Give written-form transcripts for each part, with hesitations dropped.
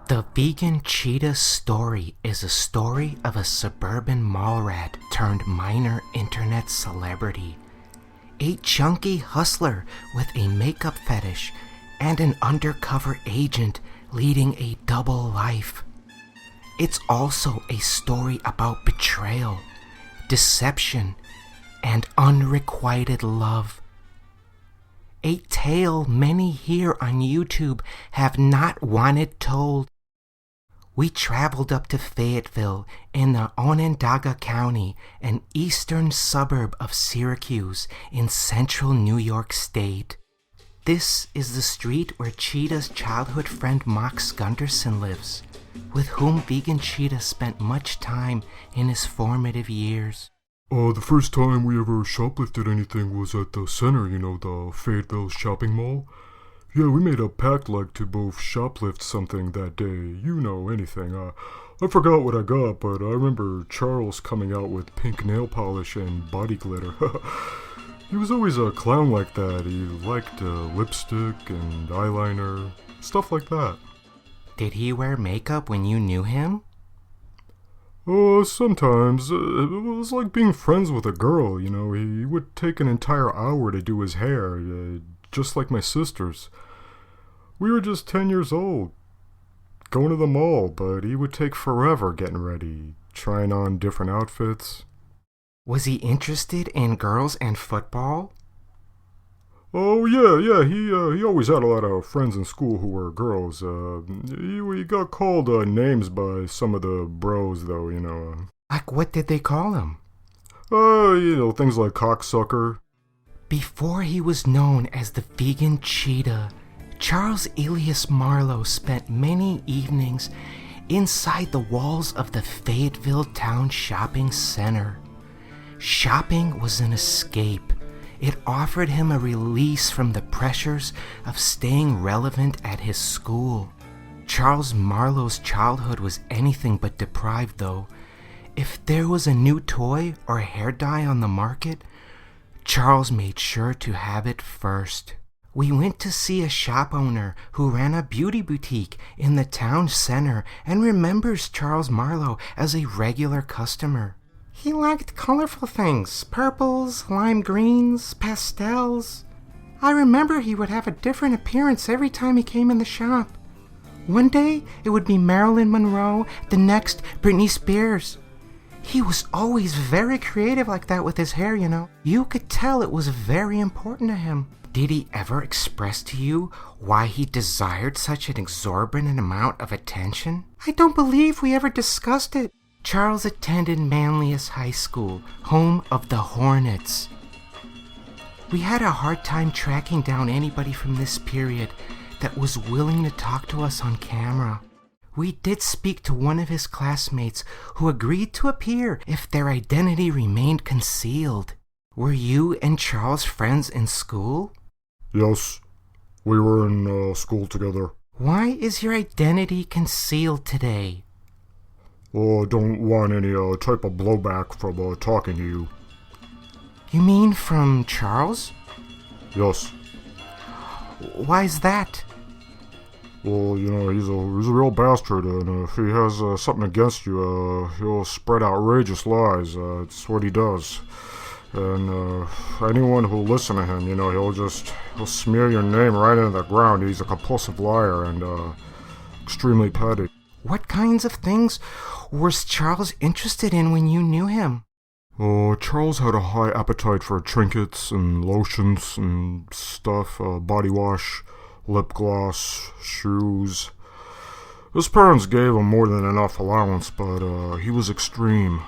The Vegan Cheetah story is a story of a suburban mall rat turned minor internet celebrity. A chunky hustler with a makeup fetish and an undercover agent leading a double life. It's also a story about betrayal, deception, and unrequited love. A tale many here on YouTube have not wanted told. We traveled up to Fayetteville in the Onondaga County, an eastern suburb of Syracuse in central New York State. This is the street where Cheetah's childhood friend Max Gunderson lives, with whom Vegan Cheetah spent much time in his formative years. The first time we ever shoplifted anything was at the center, the Fayetteville shopping mall. Yeah, we made a pact to both shoplift something that day. Anything. I forgot what I got, but I remember Charles coming out with pink nail polish and body glitter. He was always a clown like that. He liked lipstick and eyeliner, stuff like that. Did he wear makeup when you knew him? Sometimes. It was like being friends with a girl, He would take an entire hour to do his hair, just like my sister's. We were just 10 years old, going to the mall, but he would take forever getting ready, trying on different outfits. Was he interested in girls and football? Oh, yeah, he always had a lot of friends in school who were girls. He got called names by some of the bros, though, Like what did they call him? Things like cocksucker. Before he was known as the Vegan Cheetah, Charles Elias Marlowe spent many evenings inside the walls of the Fayetteville Town Shopping Center. Shopping was an escape. It offered him a release from the pressures of staying relevant at his school. Charles Marlowe's childhood was anything but deprived, though. If there was a new toy or a hair dye on the market, Charles made sure to have it first. We went to see a shop owner who ran a beauty boutique in the town center and remembers Charles Marlowe as a regular customer. He liked colorful things, purples, lime greens, pastels. I remember he would have a different appearance every time he came in the shop. One day it would be Marilyn Monroe, the next Britney Spears. He was always very creative like that with his hair, You could tell it was very important to him. Did he ever express to you why he desired such an exorbitant amount of attention? I don't believe we ever discussed it. Charles attended Manlius High School, home of the Hornets. We had a hard time tracking down anybody from this period that was willing to talk to us on camera. We did speak to one of his classmates who agreed to appear if their identity remained concealed. Were you and Charles friends in school? Yes, we were in school together. Why is your identity concealed today? I don't want any type of blowback from talking to you. You mean from Charles? Yes. Why is that? Well, he's a real bastard, and if he has something against you, he'll spread outrageous lies. It's what he does. And anyone who'll listen to him, he'll smear your name right into the ground. He's a compulsive liar and extremely petty. What kinds of things was Charles interested in when you knew him? Charles had a high appetite for trinkets and lotions and stuff, body wash, lip gloss, shoes. His parents gave him more than enough allowance, but he was extreme.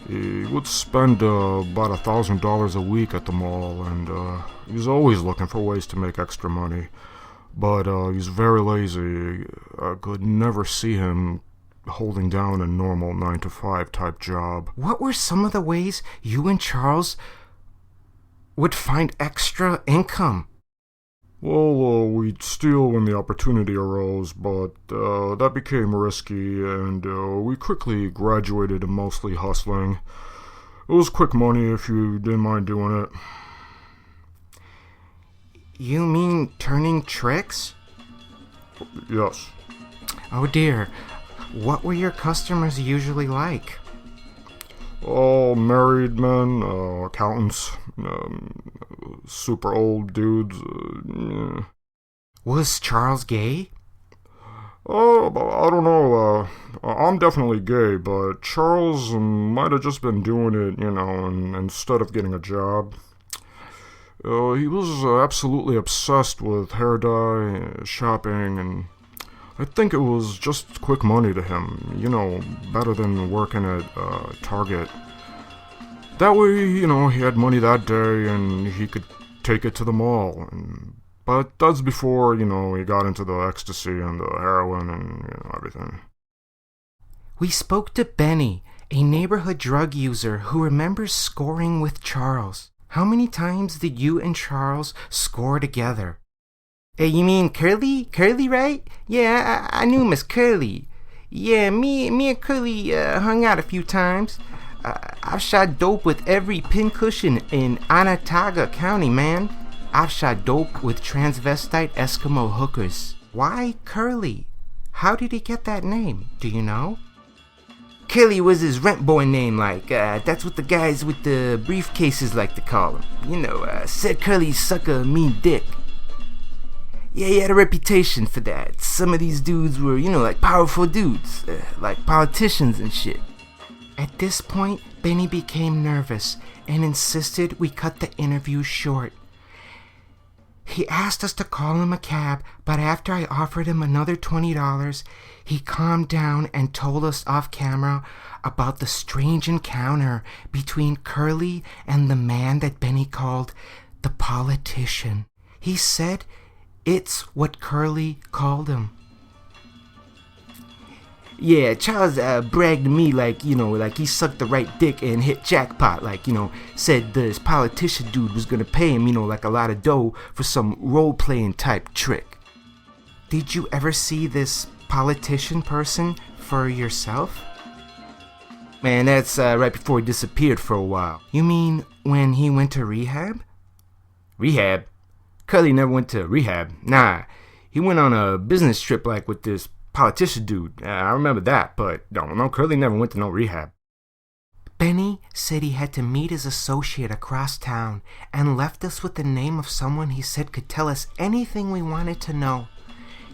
He would spend about $1,000 a week at the mall, and he was always looking for ways to make extra money. But he's very lazy. I could never see him holding down a normal 9-to-5 type job. What were some of the ways you and Charles would find extra income? Well, we'd steal when the opportunity arose, but that became risky, and we quickly graduated to mostly hustling. It was quick money if you didn't mind doing it. You mean turning tricks? Yes. Oh dear. What were your customers usually like? All married men, accountants, super old dudes. Yeah. Was Charles gay? Oh, I don't know. I'm definitely gay, but Charles might have just been doing it, instead of getting a job. He was absolutely obsessed with hair dye, shopping, and I think it was just quick money to him. Better than working at Target. That way, he had money that day and he could take it to the mall. But that's before, he got into the ecstasy and the heroin and everything. We spoke to Benny, a neighborhood drug user who remembers scoring with Charles. How many times did you and Charles score together? You mean Curly? Curly, right? Yeah, I knew Miss Curly. Yeah, me and Curly hung out a few times. I've shot dope with every pincushion in Onondaga County, man. I've shot dope with transvestite Eskimo hookers. Why Curly? How did he get that name? Do you know? Curly was his rent boy name, that's what the guys with the briefcases like to call him. Said Curly suck a mean dick. Yeah, he had a reputation for that. Some of these dudes were, powerful dudes, like politicians and shit. At this point, Benny became nervous and insisted we cut the interview short. He asked us to call him a cab, but after I offered him another $20, he calmed down and told us off camera about the strange encounter between Curly and the man that Benny called the politician. He said it's what Curly called him. Yeah, Charles bragged to me like he sucked the right dick and hit jackpot, said this politician dude was gonna pay him, like a lot of dough for some role-playing type trick. Did you ever see this politician person for yourself? Man, that's right before he disappeared for a while. You mean when he went to rehab? Rehab? Curly never went to rehab. Nah, he went on a business trip with this politician dude. I remember that, but no, Curly never went to no rehab. Benny said he had to meet his associate across town and left us with the name of someone he said could tell us anything we wanted to know.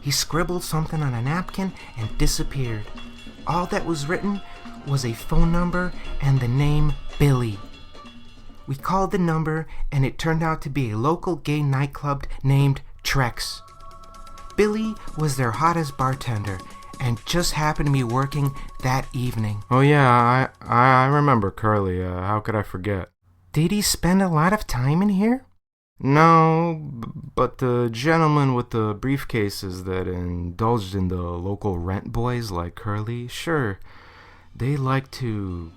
He scribbled something on a napkin and disappeared. All that was written was a phone number and the name Billy. We called the number and it turned out to be a local gay nightclub named Trex. Billy was their hottest bartender and just happened to be working that evening. Oh yeah, I remember Curly. How could I forget? Did he spend a lot of time in here? No, but the gentleman with the briefcases that indulged in the local rent boys like Curly, sure, they like to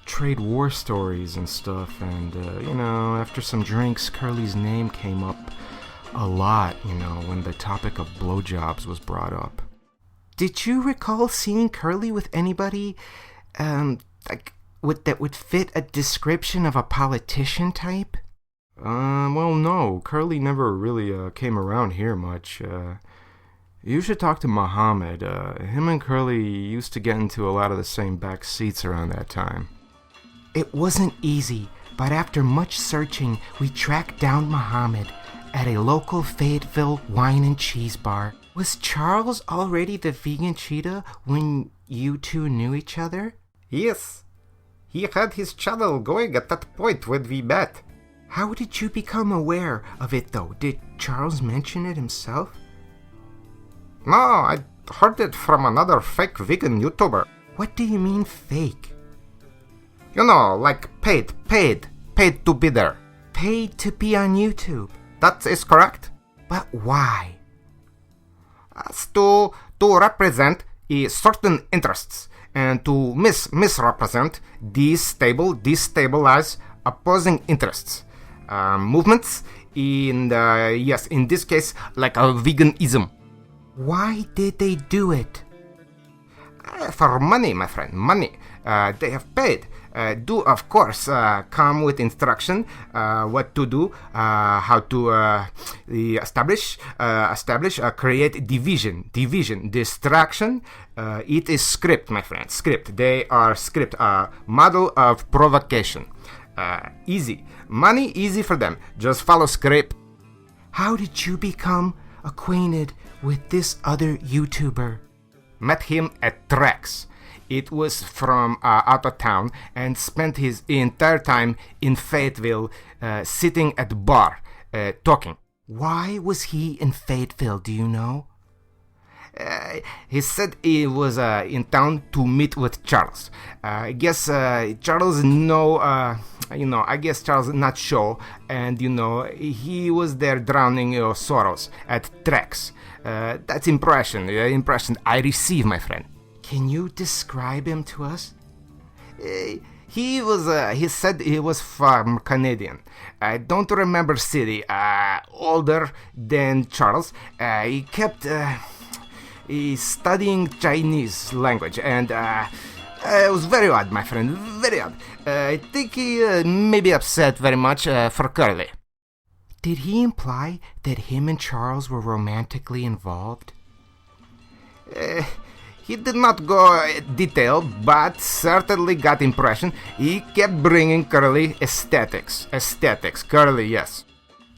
trade war stories and stuff, and after some drinks, Curly's name came up a lot, when the topic of blowjobs was brought up. Did you recall seeing Curly with anybody, that would fit a description of a politician type? Well, no. Curly never really came around here much. You should talk to Muhammad. Him and Curly used to get into a lot of the same back seats around that time. It wasn't easy, but after much searching, we tracked down Muhammad at a local Fayetteville wine and cheese bar. Was Charles already the vegan cheetah when you two knew each other? Yes. He had his channel going at that point when we met. How did you become aware of it, though? Did Charles mention it himself? No, I heard it from another fake vegan YouTuber. What do you mean fake? Like paid to be there. Paid to be on YouTube? That is correct. But why? As to represent certain interests and to misrepresent, destabilize opposing interests. Movements in this case, like a veganism. Why did they do it? For money, my friend, money. They have paid. Do of course come with instruction what to do, how to establish, create division, distraction. It is script, my friend, script. They are script, model of provocation. Easy, money easy for them. Just follow script. How did you become acquainted with this other YouTuber? Met him at Trex. It was from out of town and spent his entire time in Fayetteville sitting at the bar talking. Why was he in Fayetteville, do you know? He said he was in town to meet with Charles. I guess Charles I guess Charles not sure, and he was there drowning your sorrows at Trex. That's impression I receive, my friend. Can you describe him to us? He said he was from Canadian. I don't remember city. Older than Charles. He kept studying Chinese language, and it was very odd, my friend, very odd. I think he may be upset very much for Curly. Did he imply that him and Charles were romantically involved? He did not go detail, but certainly got impression. He kept bringing Curly aesthetics. Curly, yes.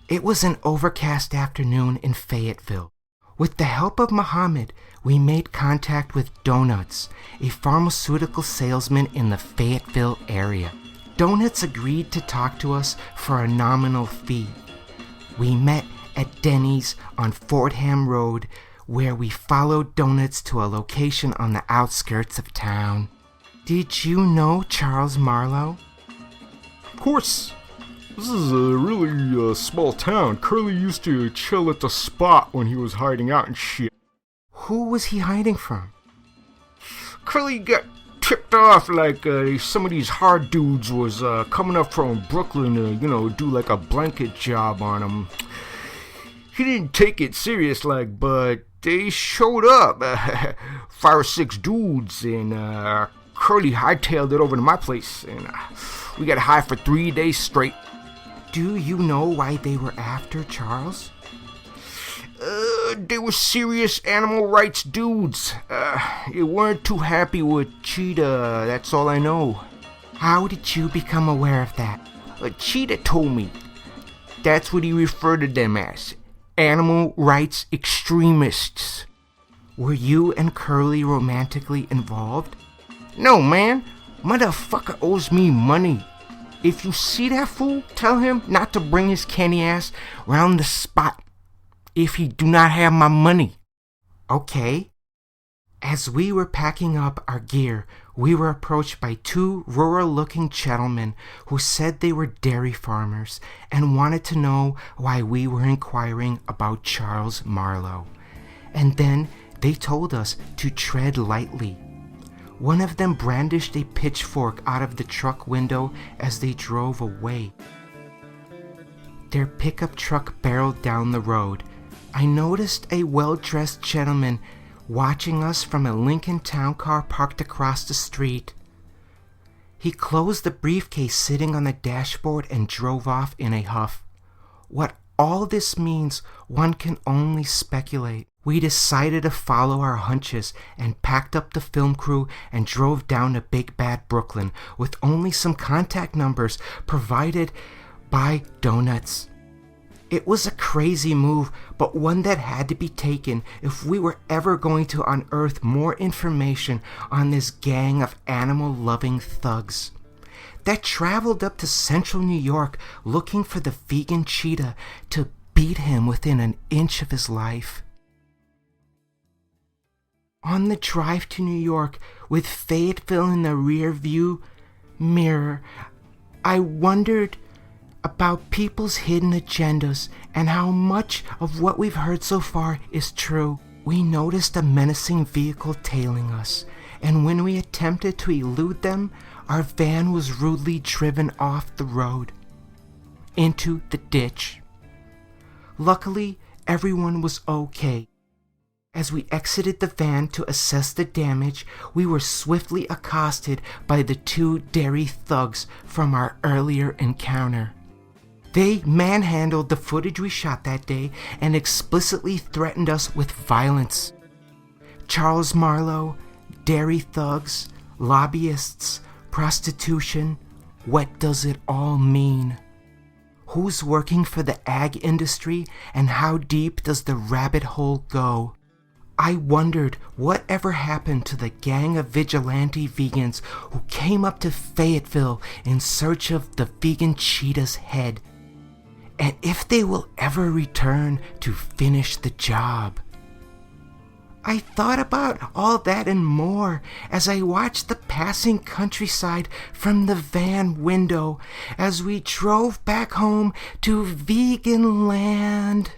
It was an overcast afternoon in Fayetteville. With the help of Muhammad, we made contact with Doughnuts, a pharmaceutical salesman in the Fayetteville area. Doughnuts agreed to talk to us for a nominal fee. We met at Denny's on Fordham Road, where we followed Doughnuts to a location on the outskirts of town. Did you know Charles Marlowe? Of course. This is a really small town. Curly used to chill at the spot when he was hiding out and shit. Who was he hiding from? Curly got tipped off like some of these hard dudes was coming up from Brooklyn to, do like a blanket job on him. He didn't take it serious but they showed up. 5 or 6 dudes, and Curly hightailed it over to my place, and we got high for 3 days straight. Do you know why they were after Charles? They were serious animal rights dudes. They weren't too happy with Cheetah, that's all I know. How did you become aware of that? Cheetah told me. That's what he referred to them as. Animal rights extremists. Were you and Curly romantically involved? No, man. Motherfucker owes me money. If you see that fool, tell him not to bring his candy ass round the spot if he do not have my money. Okay. As we were packing up our gear, we were approached by 2 rural-looking gentlemen who said they were dairy farmers and wanted to know why we were inquiring about Charles Marlowe. And then they told us to tread lightly. One of them brandished a pitchfork out of the truck window as they drove away. Their pickup truck barreled down the road. I noticed a well-dressed gentleman watching us from a Lincoln Town car parked across the street. He closed the briefcase sitting on the dashboard and drove off in a huff. What all this means, one can only speculate. We decided to follow our hunches and packed up the film crew and drove down to Big Bad Brooklyn with only some contact numbers provided by Doughnuts. It was a crazy move, but one that had to be taken if we were ever going to unearth more information on this gang of animal-loving thugs that traveled up to central New York looking for the vegan cheetah to beat him within an inch of his life. On the drive to New York, with Fayetteville in the rear view mirror, I wondered about people's hidden agendas and how much of what we've heard so far is true. We noticed a menacing vehicle tailing us, and when we attempted to elude them, our van was rudely driven off the road into the ditch. Luckily, everyone was okay. As we exited the van to assess the damage, we were swiftly accosted by the two dairy thugs from our earlier encounter. They manhandled the footage we shot that day and explicitly threatened us with violence. Charles Marlowe, dairy thugs, lobbyists, prostitution, what does it all mean? Who's working for the ag industry, and how deep does the rabbit hole go? I wondered whatever happened to the gang of vigilante vegans who came up to Fayetteville in search of the vegan cheetah's head, and if they will ever return to finish the job. I thought about all that and more as I watched the passing countryside from the van window as we drove back home to vegan land.